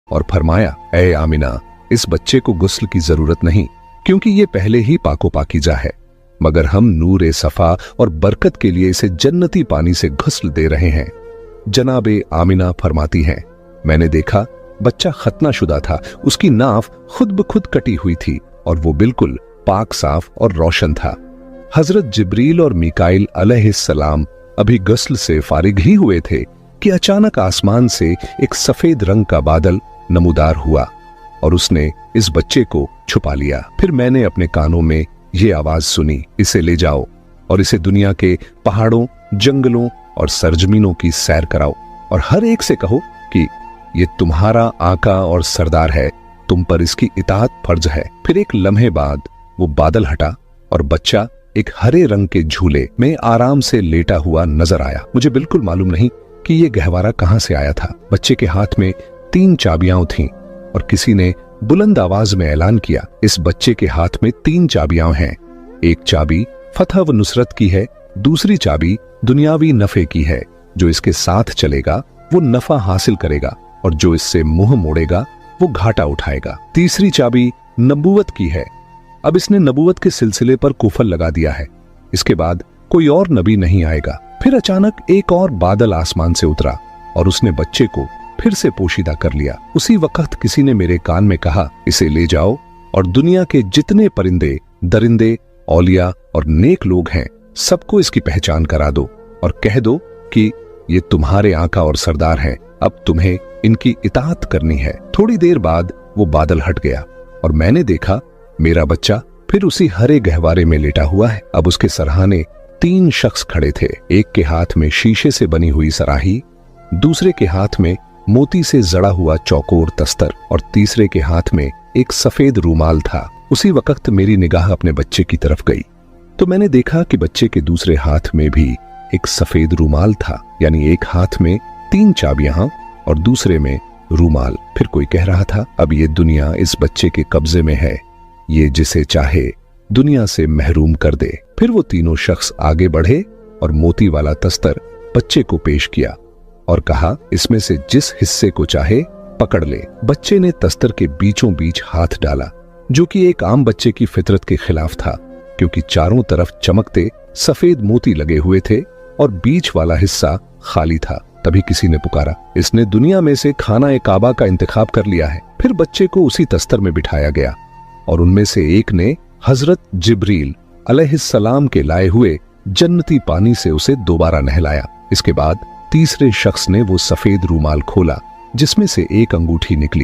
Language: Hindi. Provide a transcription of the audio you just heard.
और फरमाया, ए आमिना, इस बच्चे को गुस्ल की जरूरत नहीं, क्योंकि ये पहले ही पाको पाकीजा है, मगर हम नूर सफा और बरकत के लिए इसे जन्नती पानी से गुस्ल दे रहे हैं। जनाबे आमिना फरमाती हैं, मैंने देखा बच्चा खतना शुदा था, उसकी नाफ खुद ब खुद कटी हुई थी और वो बिल्कुल पाक साफ और रोशन था। हजरत जिब्रील और मीकाइल अलैहिस्सलाम अभी गुस्ल से फारिग ही हुए थे कि अचानक आसमान से एक सफेद रंग का बादल नमूदार हुआ और उसने इस बच्चे को छुपा लिया। फिर मैंने अपने कानों में ये आवाज सुनी, इसे ले जाओ और इसे दुनिया के पहाड़ों, जंगलों और सरजमीनों की सैर कराओ और हर एक से कहो कि ये तुम्हारा आका और सरदार है, तुम पर इसकी इताअत फर्ज है। फिर एक लम्हे बाद वो बादल हटा और बच्चा एक हरे रंग के झूले में आराम से लेटा हुआ नजर आया। मुझे बिल्कुल मालूम नहीं कि ये गहवारा कहां से आया था। बच्चे के हाथ में 3 चाबियां थीं और किसी ने बुलंद आवाज में ऐलान किया, इस बच्चे के हाथ में 3 चाबियां हैं। एक चाबी फतह व नुसरत की है, दूसरी चाबी दुनियावी नफे की है, जो इसके साथ चलेगा वो नफा हासिल करेगा और जो इससे मुंह मोड़ेगा वो घाटा उठाएगा। तीसरी चाबी नबूवत की है, अब इसने नबूवत के सिलसिले पर कुफल लगा दिया है, इसके बाद कोई और नबी नहीं आएगा। फिर अचानक एक और बादल आसमान से उतरा और उसने बच्चे को फिर से पोशीदा कर लिया। उसी वक्त किसी ने मेरे कान में कहा, इसे ले जाओ और दुनिया के जितने परिंदे, दरिंदे, औलिया और नेक लोग हैं सबको इसकी पहचान करा दो और कह दो कि ये तुम्हारे आका और सरदार हैं, अब तुम्हें इनकी इताअत करनी है। थोड़ी देर बाद वो बादल हट गया और मैंने देखा मेरा बच्चा फिर उसी हरे गहवारे में लेटा हुआ है। अब उसके सरहाने 3 शख्स खड़े थे। एक के हाथ में शीशे से बनी हुई सराही, दूसरे के हाथ में मोती से जड़ा हुआ चौकोर तस्तर और तीसरे के हाथ में एक सफेद रूमाल था। उसी वक्त मेरी निगाह अपने बच्चे की तरफ गई तो मैंने देखा कि बच्चे के दूसरे हाथ में भी एक सफेद रूमाल था, यानी एक हाथ में 3 चाबियां और दूसरे में रूमाल। फिर कोई कह रहा था, अब ये दुनिया इस बच्चे के कब्जे में है, ये जिसे चाहे दुनिया से महरूम कर दे। फिर वो तीनों शख्स आगे बढ़े और मोती वाला तस्तर बच्चे को पेश किया और कहा, इसमें से जिस हिस्से को चाहे पकड़ ले। बच्चे ने तस्तर के बीचों बीच हाथ डाला, जो कि एक आम बच्चे की फितरत के खिलाफ था, क्योंकि चारों तरफ चमकते सफेद मोती लगे हुए थे और बीच वाला हिस्सा खाली था। तभी किसी ने पुकारा, इसने दुनिया में से खाना ए काबा का इंतखाब कर लिया है। फिर बच्चे को उसी तस्तर में बिठाया गया और उनमें से एक ने हजरत जिब्रील अलैहिस्सलाम के लाए हुए जन्नती पानी से उसे दोबारा नहलाया। इसके बाद तीसरे शख्स ने वो सफेद रूमाल खोला जिसमें से एक अंगूठी निकली।